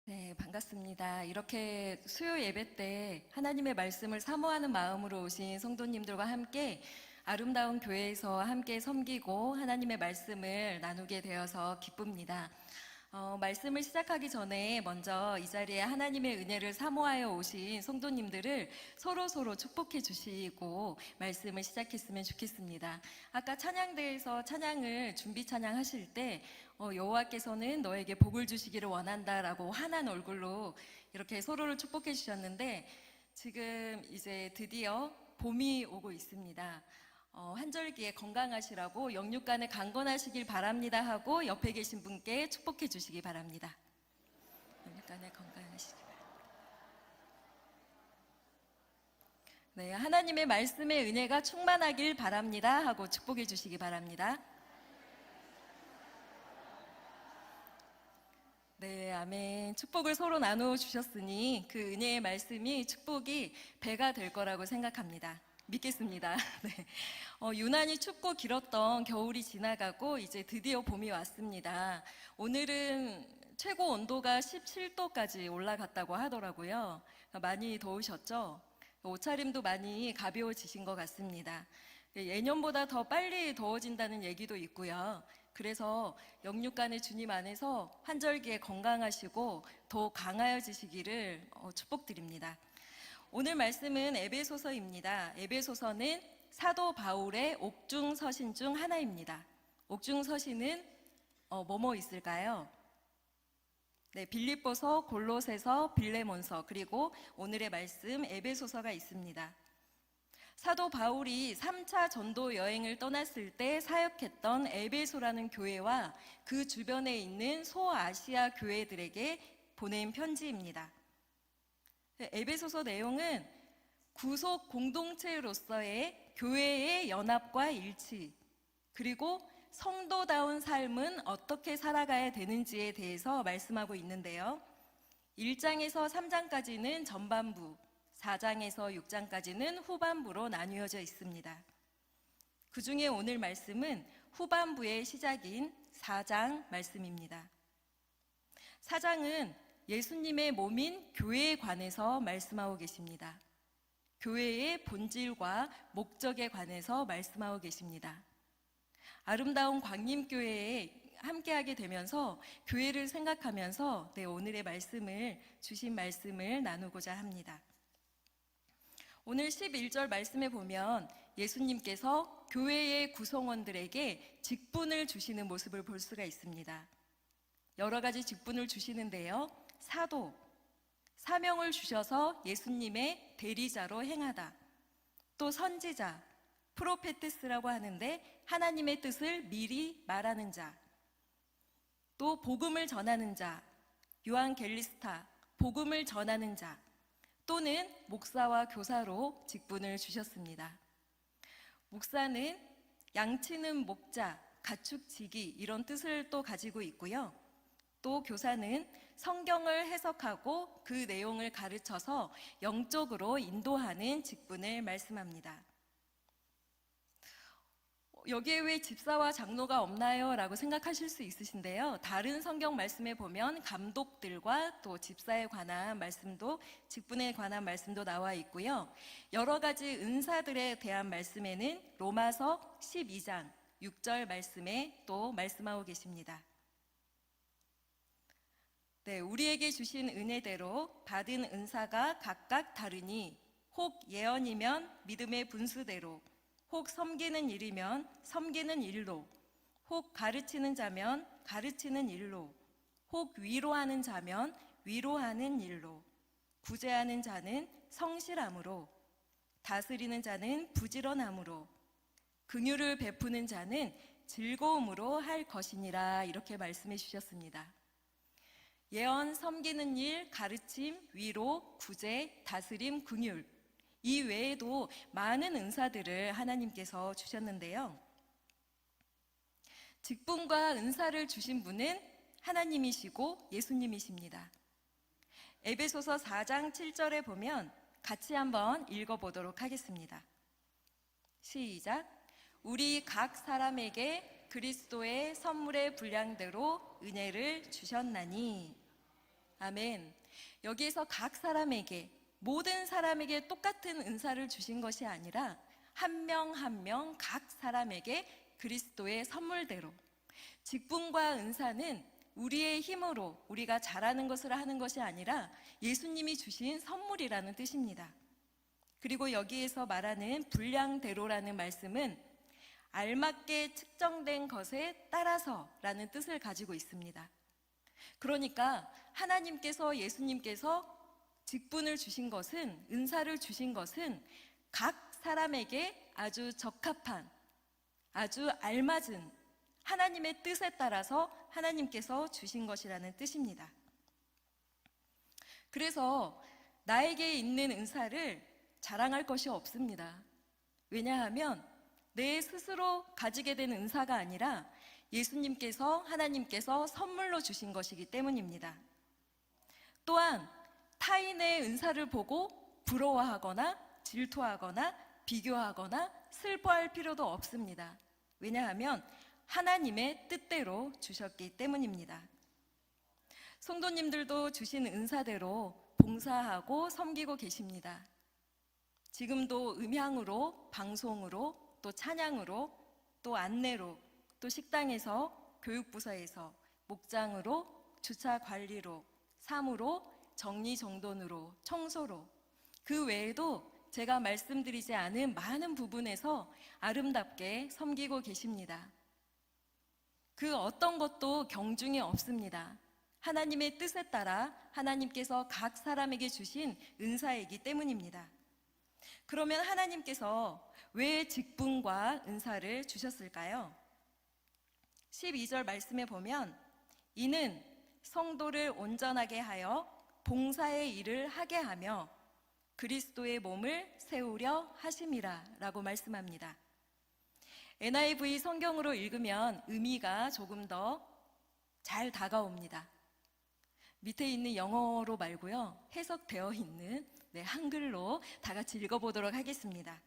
네, 반갑습니다. 이렇게 수요 예배 때 하나님의 말씀을 사모하는 마음으로 오신 성도님들과 함께 아름다운 교회에서 함께 섬기고 하나님의 말씀을 나누게 되어서 기쁩니다. 말씀을 시작하기 전에 먼저 이 자리에 하나님의 은혜를 사모하여 오신 성도님들을 서로 축복해 주시고 말씀을 시작했으면 좋겠습니다. 아까 찬양대에서 찬양을 준비 찬양하실 때 여호와께서는 너에게 복을 주시기를 원한다라고 환한 얼굴로 이렇게 서로를 축복해 주셨는데 지금 이제 드디어 봄이 오고 있습니다. 한절기에 건강하시라고 영육간에 강건하시길 바랍니다 하고 옆에 계신 분께 축복해 주시기 바랍니다. 영육간에 건강하시길 바랍니다. 네, 하나님의 말씀의 은혜가 충만하길 바랍니다 하고 축복해 주시기 바랍니다. 네, 아멘. 축복을 서로 나누어 주셨으니 그 은혜의 말씀이 축복이 배가 될 거라고 생각합니다. 믿겠습니다. 네. 유난히 춥고 길었던 겨울이 지나가고 이제 드디어 봄이 왔습니다. 오늘은 최고 온도가 17도까지 올라갔다고 하더라고요. 많이 더우셨죠? 옷차림도 많이 가벼워지신 것 같습니다. 예년보다 더 빨리 더워진다는 얘기도 있고요. 그래서 영육간의 주님 안에서 한절기에 건강하시고 더 강하여지시기를 축복드립니다. 오늘 말씀은 에베소서입니다. 에베소서는 사도 바울의 옥중서신 중 하나입니다. 옥중서신은 뭐뭐 있을까요? 네, 빌립보서, 골로새서, 빌레몬서, 그리고 오늘의 말씀 에베소서가 있습니다. 사도 바울이 3차 전도 여행을 떠났을 때 사역했던 에베소라는 교회와 그 주변에 있는 소아시아 교회들에게 보낸 편지입니다. 에베소서 내용은 구속 공동체로서의 교회의 연합과 일치, 그리고 성도다운 삶은 어떻게 살아가야 되는지에 대해서 말씀하고 있는데요. 1장에서 3장까지는 전반부, 4장에서 6장까지는 후반부로 나뉘어져 있습니다. 그 중에 오늘 말씀은 후반부의 시작인 4장 말씀입니다. 4장은 예수님의 몸인 교회에 관해서 말씀하고 계십니다. 교회의 본질과 목적에 관해서 말씀하고 계십니다. 아름다운 광림교회에 함께하게 되면서 교회를 생각하면서 오늘의 말씀을 주신 말씀을 나누고자 합니다. 오늘 11절 말씀에 보면 예수님께서 교회의 구성원들에게 직분을 주시는 모습을 볼 수가 있습니다. 여러 가지 직분을 주시는데요. 사도, 사명을 주셔서 예수님의 대리자로 행하다. 또 선지자, 프로페테스라고 하는데 하나님의 뜻을 미리 말하는 자. 또 복음을 전하는 자, 요한겔리스타, 복음을 전하는 자. 또는 목사와 교사로 직분을 주셨습니다. 목사는 양치는 목자, 가축지기 이런 뜻을 또 가지고 있고요. 또 교사는 성경을 해석하고 그 내용을 가르쳐서 영적으로 인도하는 직분을 말씀합니다. 여기에 왜 집사와 장로가 없나요? 라고 생각하실 수 있으신데요. 다른 성경 말씀에 보면 감독들과 또 집사에 관한 말씀도, 직분에 관한 말씀도 나와 있고요. 여러 가지 은사들에 대한 말씀에는 로마서 12장 6절 말씀에 또 말씀하고 계십니다. 네, 우리에게 주신 은혜대로 받은 은사가 각각 다르니 혹 예언이면 믿음의 분수대로, 혹 섬기는 일이면 섬기는 일로, 혹 가르치는 자면 가르치는 일로, 혹 위로하는 자면 위로하는 일로, 구제하는 자는 성실함으로, 다스리는 자는 부지런함으로, 긍휼을 베푸는 자는 즐거움으로 할 것이니라 이렇게 말씀해 주셨습니다. 예언, 섬기는 일, 가르침, 위로, 구제, 다스림, 긍휼 이 외에도 많은 은사들을 하나님께서 주셨는데요. 직분과 은사를 주신 분은 하나님이시고 예수님이십니다. 에베소서 4장 7절에 보면 같이 한번 읽어보도록 하겠습니다. 시작. 우리 각 사람에게 그리스도의 선물의 분량대로 은혜를 주셨나니. 아멘. 여기에서 각 사람에게, 모든 사람에게 똑같은 은사를 주신 것이 아니라 한 명 한 명 각 사람에게 그리스도의 선물대로, 직분과 은사는 우리의 힘으로 우리가 잘하는 것을 하는 것이 아니라 예수님이 주신 선물이라는 뜻입니다. 그리고 여기에서 말하는 분량대로라는 말씀은 알맞게 측정된 것에 따라서라는 뜻을 가지고 있습니다. 그러니까 하나님께서, 예수님께서 직분을 주신 것은, 은사를 주신 것은 각 사람에게 아주 적합한, 아주 알맞은 하나님의 뜻에 따라서 하나님께서 주신 것이라는 뜻입니다. 그래서 나에게 있는 은사를 자랑할 것이 없습니다. 왜냐하면 내 스스로 가지게 된 은사가 아니라 예수님께서, 하나님께서 선물로 주신 것이기 때문입니다. 또한 타인의 은사를 보고 부러워하거나 질투하거나 비교하거나 슬퍼할 필요도 없습니다. 왜냐하면 하나님의 뜻대로 주셨기 때문입니다. 성도님들도 주신 은사대로 봉사하고 섬기고 계십니다. 지금도 음향으로, 방송으로, 또 찬양으로, 또 안내로, 또 식당에서, 교육부서에서, 목장으로, 주차 관리로, 사무로, 정리정돈으로, 청소로, 그 외에도 제가 말씀드리지 않은 많은 부분에서 아름답게 섬기고 계십니다. 그 어떤 것도 경중이 없습니다. 하나님의 뜻에 따라 하나님께서 각 사람에게 주신 은사이기 때문입니다. 그러면 하나님께서 왜 직분과 은사를 주셨을까요? 12절 말씀에 보면 이는 성도를 온전하게 하여 봉사의 일을 하게 하며 그리스도의 몸을 세우려 하심이라 라고 말씀합니다. NIV 성경으로 읽으면 의미가 조금 더 잘 다가옵니다. 밑에 있는 영어로 말고요, 해석되어 있는 한글로 다 같이 읽어보도록 하겠습니다.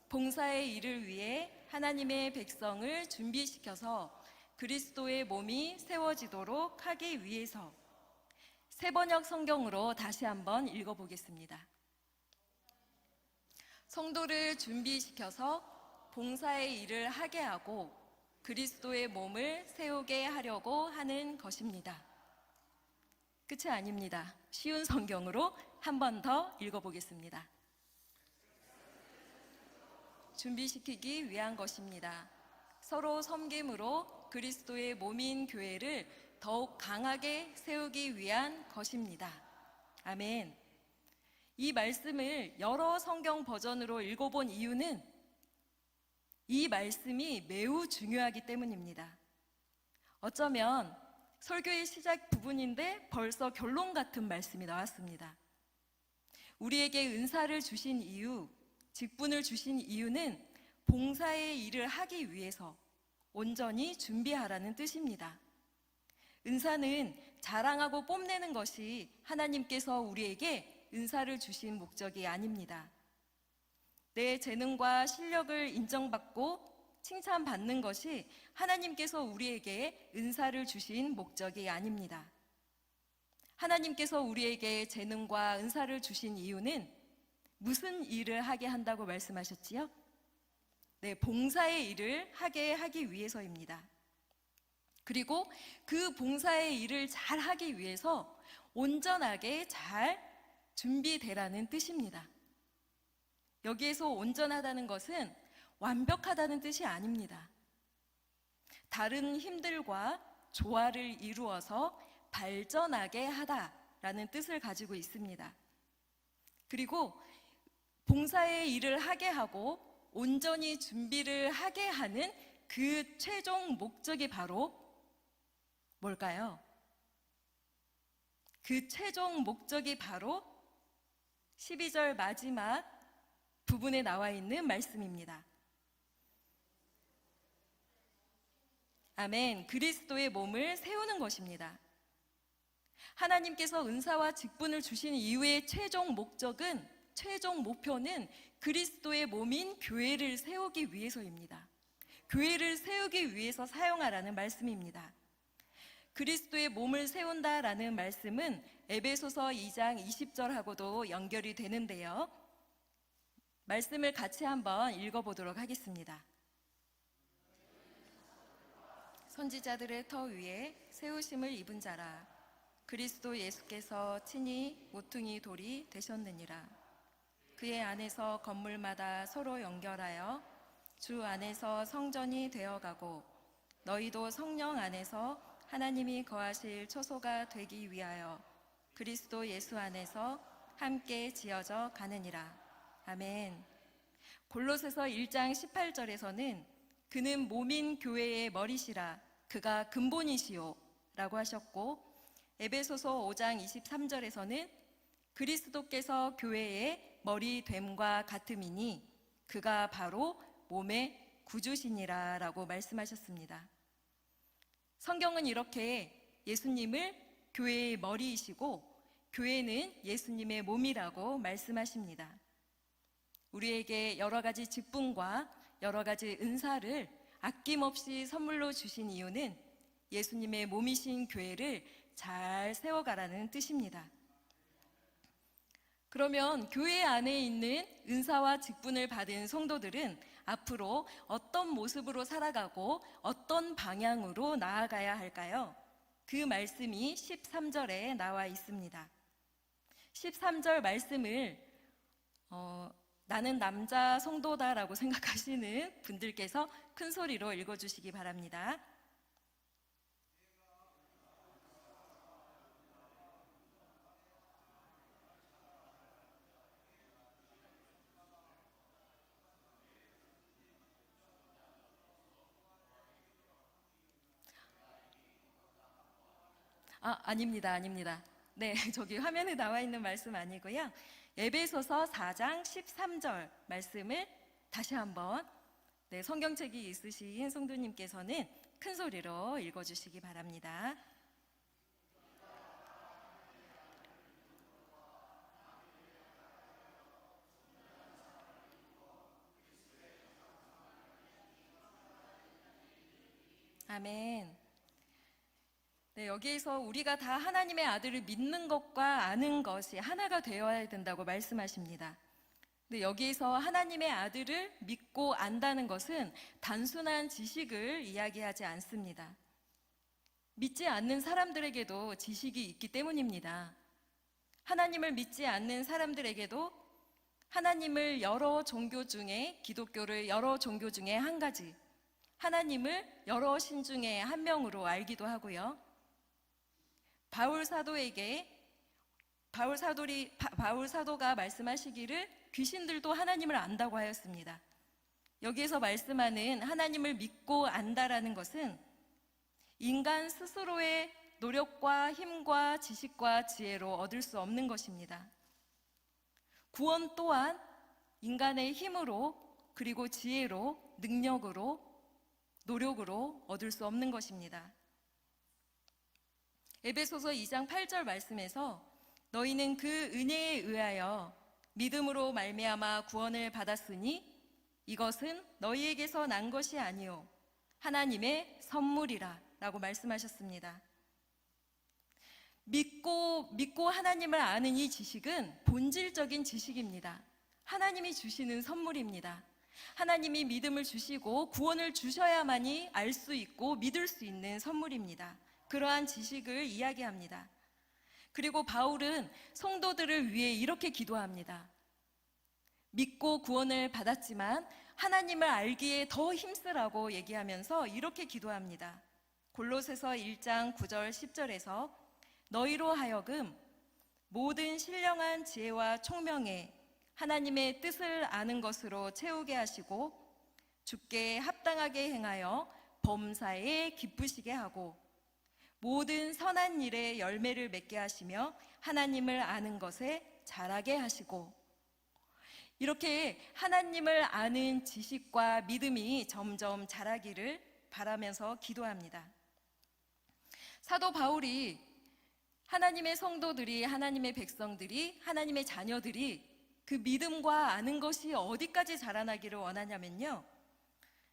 봉사의 일을 위해 하나님의 백성을 준비시켜서 그리스도의 몸이 세워지도록 하기 위해서. 새번역 성경으로 다시 한번 읽어보겠습니다. 성도를 준비시켜서 봉사의 일을 하게 하고 그리스도의 몸을 세우게 하려고 하는 것입니다. 끝이 아닙니다. 쉬운 성경으로 한 번 더 읽어보겠습니다. 준비시키기 위한 것입니다. 서로 섬김으로 그리스도의 몸인 교회를 더욱 강하게 세우기 위한 것입니다. 아멘. 이 말씀을 여러 성경 버전으로 읽어본 이유는 이 말씀이 매우 중요하기 때문입니다. 어쩌면 설교의 시작 부분인데 벌써 결론 같은 말씀이 나왔습니다. 우리에게 은사를 주신 이유, 직분을 주신 이유는 봉사의 일을 하기 위해서 온전히 준비하라는 뜻입니다. 은사는 자랑하고 뽐내는 것이 하나님께서 우리에게 은사를 주신 목적이 아닙니다. 내 재능과 실력을 인정받고 칭찬받는 것이 하나님께서 우리에게 은사를 주신 목적이 아닙니다. 하나님께서 우리에게 재능과 은사를 주신 이유는 무슨 일을 하게 한다고 말씀하셨지요? 봉사의 일을 하게 하기 위해서입니다. 그리고 그 봉사의 일을 잘 하기 위해서 온전하게 잘 준비되라는 뜻입니다. 여기에서 온전하다는 것은 완벽하다는 뜻이 아닙니다. 다른 힘들과 조화를 이루어서 발전하게 하다라는 뜻을 가지고 있습니다. 그리고 봉사의 일을 하게 하고 온전히 준비를 하게 하는 그 최종 목적이 바로 뭘까요? 그 최종 목적이 바로 12절 마지막 부분에 나와 있는 말씀입니다. 아멘. 그리스도의 몸을 세우는 것입니다. 하나님께서 은사와 직분을 주신 이후의 최종 목적은, 최종 목표는 그리스도의 몸인 교회를 세우기 위해서입니다. 교회를 세우기 위해서 사용하라는 말씀입니다. 그리스도의 몸을 세운다라는 말씀은 에베소서 2장 20절하고도 연결이 되는데요. 말씀을 같이 한번 읽어보도록 하겠습니다. 선지자들의 터 위에 세우심을 입은 자라. 그리스도 예수께서 친히 모퉁이 돌이 되셨느니라. 그의 안에서 건물마다 서로 연결하여 주 안에서 성전이 되어가고 너희도 성령 안에서 하나님이 거하실 처소가 되기 위하여 그리스도 예수 안에서 함께 지어져 가느니라. 아멘. 골로새서 1장 18절에서는 그는 몸인 교회의 머리시라 그가 근본이시오 라고 하셨고, 에베소서 5장 23절에서는 그리스도께서 교회의 머리됨과 같음이니 그가 바로 몸의 구주시니라 라고 말씀하셨습니다. 성경은 이렇게 예수님을 교회의 머리이시고 교회는 예수님의 몸이라고 말씀하십니다. 우리에게 여러 가지 직분과 여러 가지 은사를 아낌없이 선물로 주신 이유는 예수님의 몸이신 교회를 잘 세워가라는 뜻입니다. 그러면 교회 안에 있는 은사와 직분을 받은 성도들은 앞으로 어떤 모습으로 살아가고 어떤 방향으로 나아가야 할까요? 그 말씀이 13절에 나와 있습니다. 13절 말씀을 나는 남자 성도다라고 생각하시는 분들께서 큰 소리로 읽어주시기 바랍니다. 아닙니다. 네, 저기 화면에 나와 있는 말씀 아니고요. 에베소서 4장 13절 말씀을 다시 한번 성경책이 있으신 성도님께서는 큰 소리로 읽어주시기 바랍니다. 아멘. 네, 여기에서 우리가 다 하나님의 아들을 믿는 것과 아는 것이 하나가 되어야 된다고 말씀하십니다. 근데 여기에서 하나님의 아들을 믿고 안다는 것은 단순한 지식을 이야기하지 않습니다. 믿지 않는 사람들에게도 지식이 있기 때문입니다. 하나님을 믿지 않는 사람들에게도 하나님을 여러 종교 중에, 기독교를 여러 종교 중에 한 가지, 하나님을 여러 신 중에 한 명으로 알기도 하고요. 바울 사도가 말씀하시기를 귀신들도 하나님을 안다고 하였습니다. 여기에서 말씀하는 하나님을 믿고 안다라는 것은 인간 스스로의 노력과 힘과 지식과 지혜로 얻을 수 없는 것입니다. 구원 또한 인간의 힘으로, 그리고 지혜로, 능력으로, 노력으로 얻을 수 없는 것입니다. 에베소서 2장 8절 말씀에서 너희는 그 은혜에 의하여 믿음으로 말미암아 구원을 받았으니 이것은 너희에게서 난 것이 아니요 하나님의 선물이라 라고 말씀하셨습니다. 믿고 하나님을 아는 이 지식은 본질적인 지식입니다. 하나님이 주시는 선물입니다. 하나님이 믿음을 주시고 구원을 주셔야만이 알 수 있고 믿을 수 있는 선물입니다. 그러한 지식을 이야기합니다. 그리고 바울은 성도들을 위해 이렇게 기도합니다. 믿고 구원을 받았지만 하나님을 알기에 더 힘쓰라고 얘기하면서 이렇게 기도합니다. 골로새서 1장 9절 10절에서 너희로 하여금 모든 신령한 지혜와 총명에 하나님의 뜻을 아는 것으로 채우게 하시고 주께 합당하게 행하여 범사에 기쁘시게 하고 모든 선한 일에 열매를 맺게 하시며 하나님을 아는 것에 자라게 하시고, 이렇게 하나님을 아는 지식과 믿음이 점점 자라기를 바라면서 기도합니다. 사도 바울이 하나님의 성도들이, 하나님의 백성들이, 하나님의 자녀들이 그 믿음과 아는 것이 어디까지 자라나기를 원하냐면요,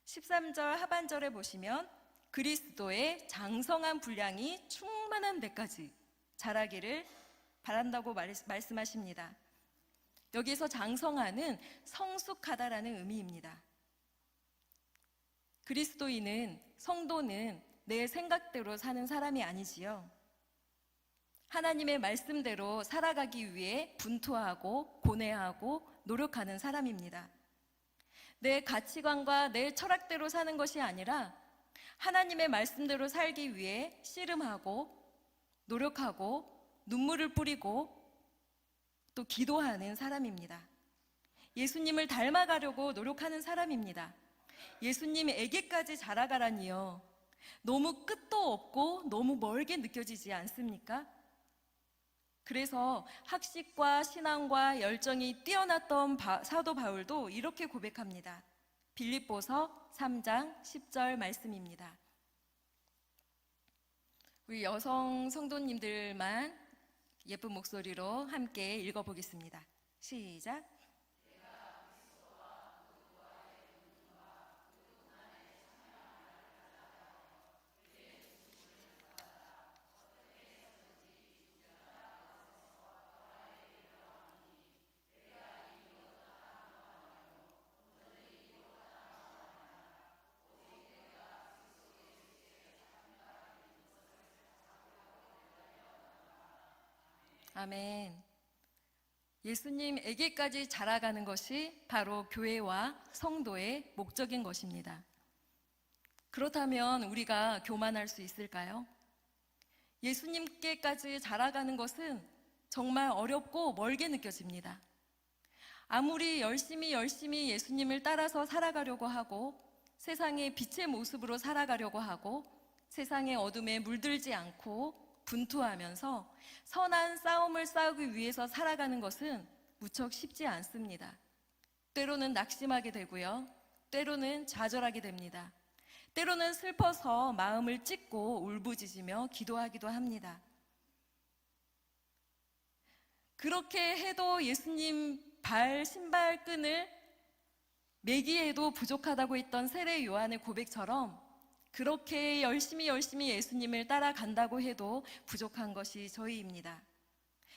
13절 하반절에 보시면 그리스도의 장성한 분량이 충만한 데까지 자라기를 바란다고 말씀하십니다. 여기서 장성하는 성숙하다라는 의미입니다. 그리스도인은, 성도는 내 생각대로 사는 사람이 아니지요. 하나님의 말씀대로 살아가기 위해 분투하고 고뇌하고 노력하는 사람입니다. 내 가치관과 내 철학대로 사는 것이 아니라 하나님의 말씀대로 살기 위해 씨름하고 노력하고 눈물을 뿌리고 또 기도하는 사람입니다. 예수님을 닮아가려고 노력하는 사람입니다. 예수님에게까지 자라가라니요. 너무 끝도 없고 너무 멀게 느껴지지 않습니까? 그래서 학식과 신앙과 열정이 뛰어났던 사도 바울도 이렇게 고백합니다. 빌립보서 3장 10절 말씀입니다. 우리 여성 성도님들만 예쁜 목소리로 함께 읽어보겠습니다. 시작. 아멘. 예수님에게까지 자라가는 것이 바로 교회와 성도의 목적인 것입니다. 그렇다면 우리가 교만할 수 있을까요? 예수님께까지 자라가는 것은 정말 어렵고 멀게 느껴집니다. 아무리 열심히 예수님을 따라서 살아가려고 하고 세상의 빛의 모습으로 살아가려고 하고 세상의 어둠에 물들지 않고 분투하면서 선한 싸움을 싸우기 위해서 살아가는 것은 무척 쉽지 않습니다. 때로는 낙심하게 되고요. 때로는 좌절하게 됩니다. 때로는 슬퍼서 마음을 찢고 울부짖으며 기도하기도 합니다. 그렇게 해도 예수님 신발끈을 매기에도 부족하다고 했던 세례 요한의 고백처럼 그렇게 열심히 예수님을 따라간다고 해도 부족한 것이 저희입니다.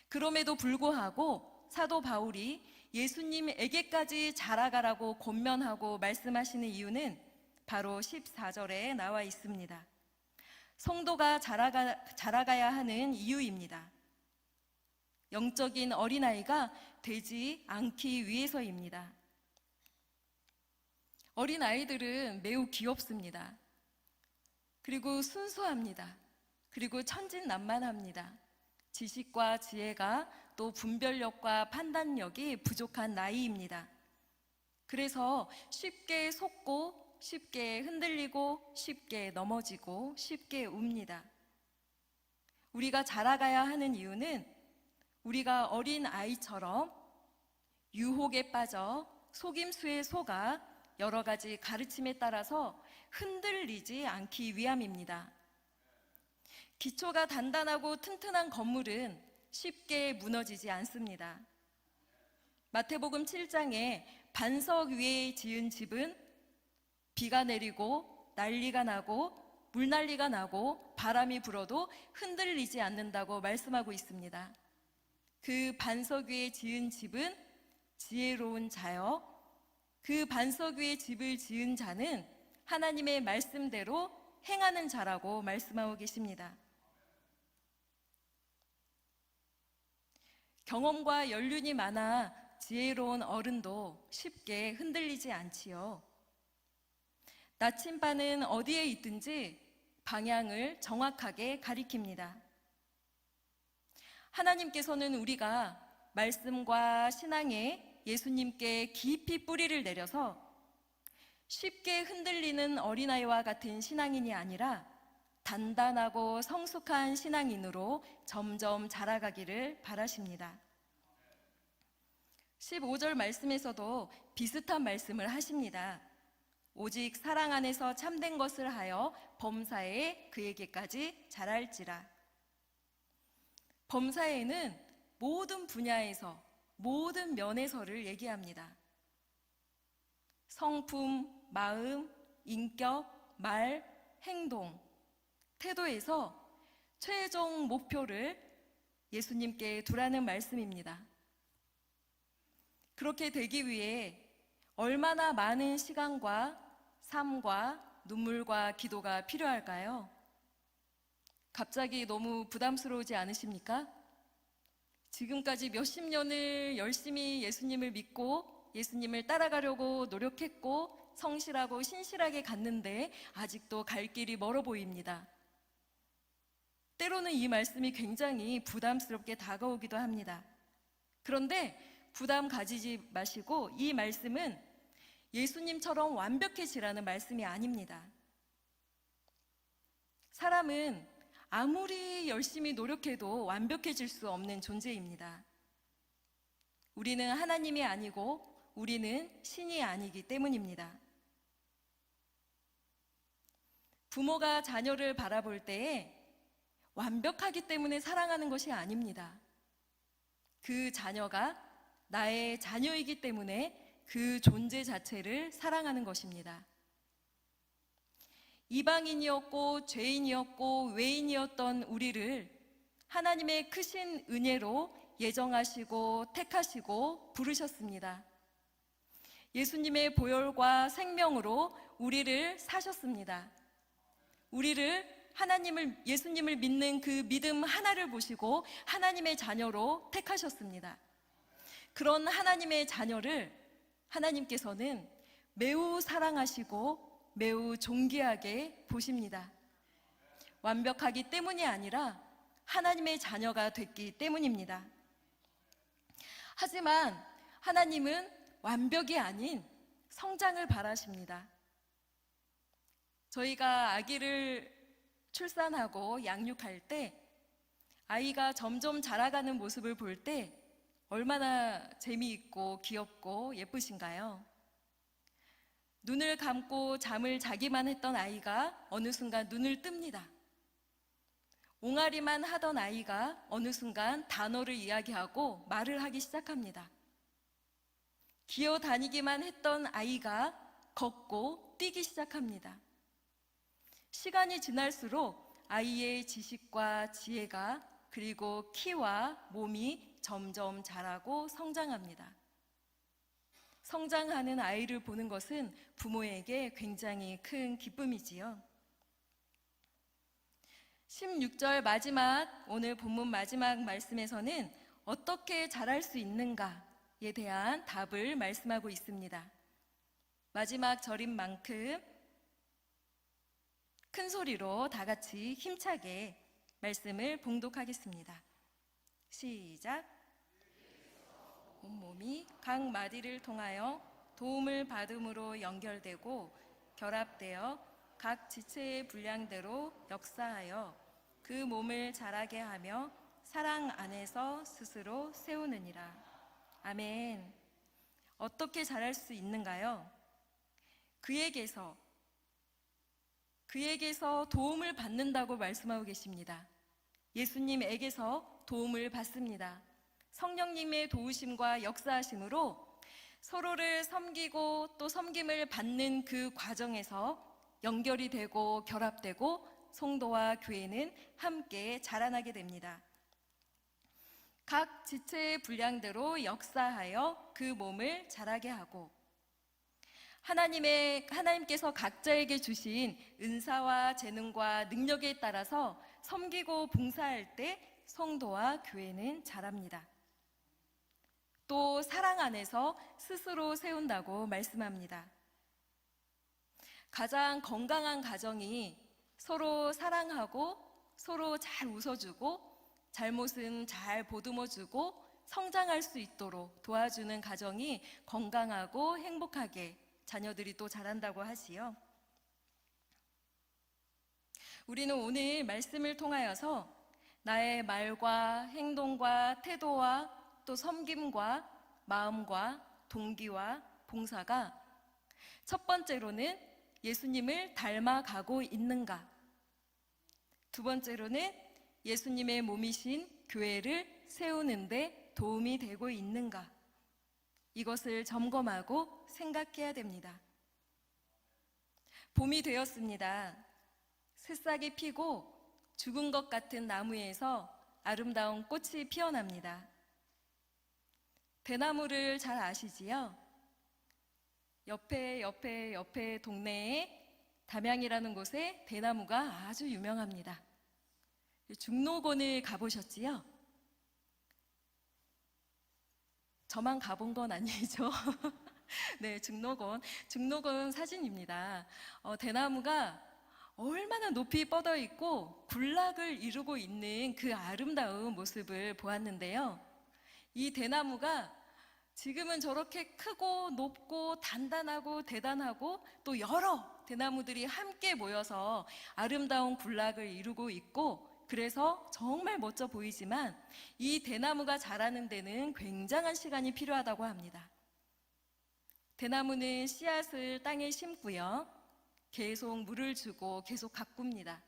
그럼에도 불구하고 사도 바울이 예수님에게까지 자라가라고 권면하고 말씀하시는 이유는 바로 14절에 나와 있습니다. 성도가 자라가야 하는 이유입니다. 영적인 어린아이가 되지 않기 위해서입니다. 어린아이들은 매우 귀엽습니다. 그리고 순수합니다. 그리고 천진난만합니다. 지식과 지혜가 또 분별력과 판단력이 부족한 나이입니다. 그래서 쉽게 속고 쉽게 흔들리고 쉽게 넘어지고 쉽게 웁니다. 우리가 자라가야 하는 이유는 우리가 어린 아이처럼 유혹에 빠져 속임수에 속아 여러 가지 가르침에 따라서 흔들리지 않기 위함입니다. 기초가 단단하고 튼튼한 건물은 쉽게 무너지지 않습니다. 마태복음 7장에 반석 위에 지은 집은 비가 내리고 난리가 나고 물난리가 나고 바람이 불어도 흔들리지 않는다고 말씀하고 있습니다. 그 반석 위에 지은 집은 지혜로운 자여, 그 반석 위에 집을 지은 자는 하나님의 말씀대로 행하는 자라고 말씀하고 계십니다. 경험과 연륜이 많아 지혜로운 어른도 쉽게 흔들리지 않지요. 나침반은 어디에 있든지 방향을 정확하게 가리킵니다. 하나님께서는 우리가 말씀과 신앙에 예수님께 깊이 뿌리를 내려서 쉽게 흔들리는 어린아이와 같은 신앙인이 아니라 단단하고 성숙한 신앙인으로 점점 자라가기를 바라십니다. 15절 말씀에서도 비슷한 말씀을 하십니다. 오직 사랑 안에서 참된 것을 하여 범사에 그에게까지 자랄지라. 범사에는 모든 분야에서 모든 면에서를 얘기합니다. 성품, 마음, 인격, 말, 행동, 태도에서 최종 목표를 예수님께 두라는 말씀입니다. 그렇게 되기 위해 얼마나 많은 시간과 삶과 눈물과 기도가 필요할까요? 갑자기 너무 부담스러우지 않으십니까? 지금까지 몇십 년을 열심히 예수님을 믿고 예수님을 따라가려고 노력했고 성실하고 신실하게 갔는데 아직도 갈 길이 멀어 보입니다. 때로는 이 말씀이 굉장히 부담스럽게 다가오기도 합니다. 그런데 부담 가지지 마시고 이 말씀은 예수님처럼 완벽해지라는 말씀이 아닙니다. 사람은 아무리 열심히 노력해도 완벽해질 수 없는 존재입니다. 우리는 하나님이 아니고 우리는 신이 아니기 때문입니다. 부모가 자녀를 바라볼 때에 완벽하기 때문에 사랑하는 것이 아닙니다. 그 자녀가 나의 자녀이기 때문에 그 존재 자체를 사랑하는 것입니다. 이방인이었고 죄인이었고 외인이었던 우리를 하나님의 크신 은혜로 예정하시고 택하시고 부르셨습니다. 예수님의 보혈과 생명으로 우리를 사셨습니다. 우리를 예수님을 믿는 그 믿음 하나를 보시고 하나님의 자녀로 택하셨습니다. 그런 하나님의 자녀를 하나님께서는 매우 사랑하시고 매우 존귀하게 보십니다. 완벽하기 때문이 아니라 하나님의 자녀가 됐기 때문입니다. 하지만 하나님은 완벽이 아닌 성장을 바라십니다. 저희가 아기를 출산하고 양육할 때 아이가 점점 자라가는 모습을 볼 때 얼마나 재미있고 귀엽고 예쁘신가요? 눈을 감고 잠을 자기만 했던 아이가 어느 순간 눈을 뜹니다. 옹알이만 하던 아이가 어느 순간 단어를 이야기하고 말을 하기 시작합니다. 기어다니기만 했던 아이가 걷고 뛰기 시작합니다. 시간이 지날수록 아이의 지식과 지혜가 그리고 키와 몸이 점점 자라고 성장합니다. 성장하는 아이를 보는 것은 부모에게 굉장히 큰 기쁨이지요. 16절 마지막, 오늘 본문 마지막 말씀에서는 어떻게 자랄 수 있는가에 대한 답을 말씀하고 있습니다. 마지막 절인 만큼 큰 소리로 다 같이 힘차게 말씀을 봉독하겠습니다. 시작. 온몸이 각 마디를 통하여 도움을 받음으로 연결되고 결합되어 각 지체의 분량대로 역사하여 그 몸을 자라게 하며 사랑 안에서 스스로 세우느니라. 아멘. 어떻게 자랄 수 있는가요? 그에게서 도움을 받는다고 말씀하고 계십니다. 예수님에게서 도움을 받습니다. 성령님의 도우심과 역사하심으로 서로를 섬기고 또 섬김을 받는 그 과정에서 연결이 되고 결합되고 성도와 교회는 함께 자라나게 됩니다. 각 지체의 분량대로 역사하여 그 몸을 자라게 하고 하나님께서 각자에게 주신 은사와 재능과 능력에 따라서 섬기고 봉사할 때 성도와 교회는 자랍니다. 또 사랑 안에서 스스로 세운다고 말씀합니다. 가장 건강한 가정이 서로 사랑하고 서로 잘 웃어주고 잘못은 잘 보듬어주고 성장할 수 있도록 도와주는 가정이 건강하고 행복하게 자녀들이 또 자란다고 하지요. 우리는 오늘 말씀을 통하여서 나의 말과 행동과 태도와 또 섬김과 마음과 동기와 봉사가 첫 번째로는 예수님을 닮아가고 있는가, 두 번째로는 예수님의 몸이신 교회를 세우는데 도움이 되고 있는가, 이것을 점검하고 생각해야 됩니다. 봄이 되었습니다. 새싹이 피고 죽은 것 같은 나무에서 아름다운 꽃이 피어납니다. 대나무를 잘 아시지요? 옆에 동네에 담양이라는 곳에 대나무가 아주 유명합니다. 중록원을 가보셨지요? 저만 가본 건 아니죠. 네, 중록원 사진입니다. 대나무가 얼마나 높이 뻗어 있고 군락을 이루고 있는 그 아름다운 모습을 보았는데요. 이 대나무가 지금은 저렇게 크고 높고 단단하고 대단하고 또 여러 대나무들이 함께 모여서 아름다운 군락을 이루고 있고, 그래서 정말 멋져 보이지만 이 대나무가 자라는 데는 굉장한 시간이 필요하다고 합니다. 대나무는 씨앗을 땅에 심고요, 계속 물을 주고 계속 가꿉니다.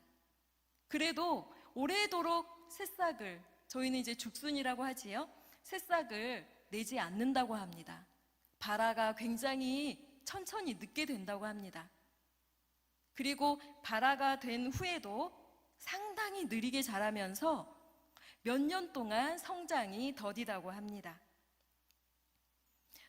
그래도 오래도록 새싹을, 저희는 이제 죽순이라고 하지요, 새싹을 내지 않는다고 합니다. 발화가 굉장히 천천히 늦게 된다고 합니다. 그리고 발화가 된 후에도 상당히 느리게 자라면서 몇 년 동안 성장이 더디다고 합니다.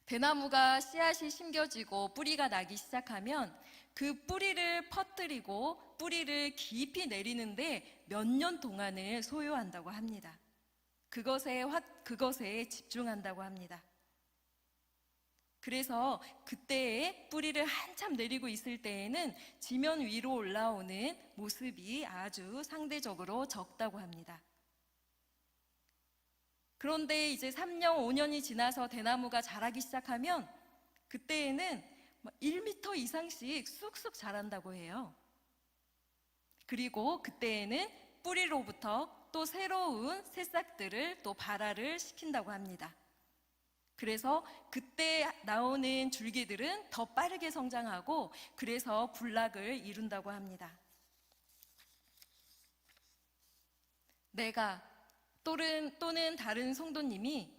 대나무가 씨앗이 심겨지고 뿌리가 나기 시작하면 그 뿌리를 퍼뜨리고 뿌리를 깊이 내리는데 몇 년 동안을 소요한다고 합니다. 그것에 집중한다고 합니다. 그래서 그때에 뿌리를 한참 내리고 있을 때에는 지면 위로 올라오는 모습이 아주 상대적으로 적다고 합니다. 그런데 이제 3년, 5년이 지나서 대나무가 자라기 시작하면 그때에는 1m 이상씩 쑥쑥 자란다고 해요. 그리고 그때에는 뿌리로부터 또 새로운 새싹들을 또 발화를 시킨다고 합니다. 그래서 그때 나오는 줄기들은 더 빠르게 성장하고 그래서 군락을 이룬다고 합니다. 내가 또는 다른 성도님이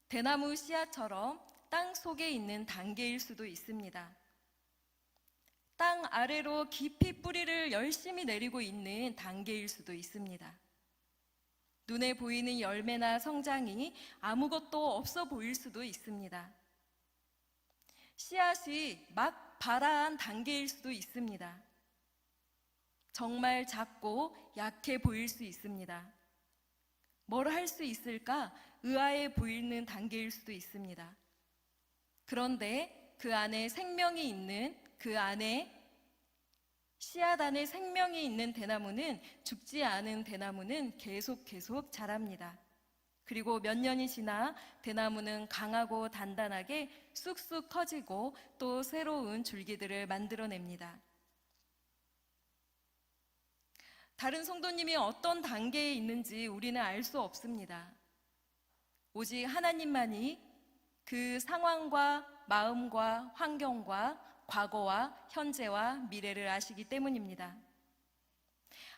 대나무 씨앗처럼 땅 속에 있는 단계일 수도 있습니다. 땅 아래로 깊이 뿌리를 열심히 내리고 있는 단계일 수도 있습니다. 눈에 보이는 열매나 성장이 아무것도 없어 보일 수도 있습니다. 씨앗이 막 발아한 단계일 수도 있습니다. 정말 작고 약해 보일 수 있습니다. 뭘 할 수 있을까 의아해 보이는 단계일 수도 있습니다. 그런데 그 안에 생명이 있는, 그 안에 씨앗 안에 생명이 있는 대나무는, 죽지 않은 대나무는 계속 자랍니다. 그리고 몇 년이 지나 대나무는 강하고 단단하게 쑥쑥 커지고 또 새로운 줄기들을 만들어냅니다. 다른 성도님이 어떤 단계에 있는지 우리는 알 수 없습니다. 오직 하나님만이 그 상황과 마음과 환경과 과거와 현재와 미래를 아시기 때문입니다.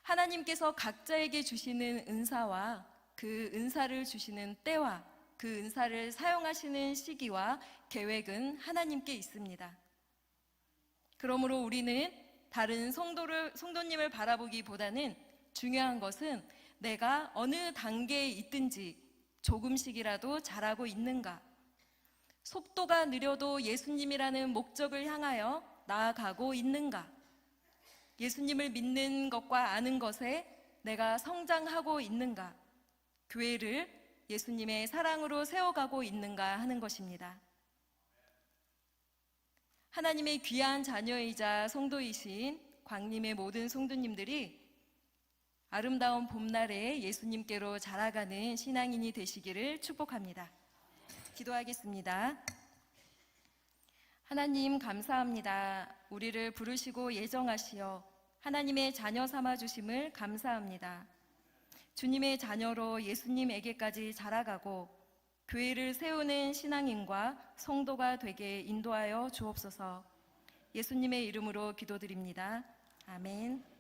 하나님께서 각자에게 주시는 은사와 그 은사를 주시는 때와 그 은사를 사용하시는 시기와 계획은 하나님께 있습니다. 그러므로 우리는 다른 성도님을 바라보기보다는 중요한 것은 내가 어느 단계에 있든지 조금씩이라도 잘하고 있는가, 속도가 느려도 예수님이라는 목적을 향하여 나아가고 있는가, 예수님을 믿는 것과 아는 것에 내가 성장하고 있는가, 교회를 예수님의 사랑으로 세워가고 있는가 하는 것입니다. 하나님의 귀한 자녀이자 성도이신 광림의 모든 성도님들이 아름다운 봄날에 예수님께로 자라가는 신앙인이 되시기를 축복합니다. 기도하겠습니다. 하나님 감사합니다. 우리를 부르시고 예정하시어 하나님의 자녀 삼아 주심을 감사합니다. 주님의 자녀로 예수님에게까지 자라가고 교회를 세우는 신앙인과 성도가 되게 인도하여 주옵소서. 예수님의 이름으로 기도드립니다. 아멘.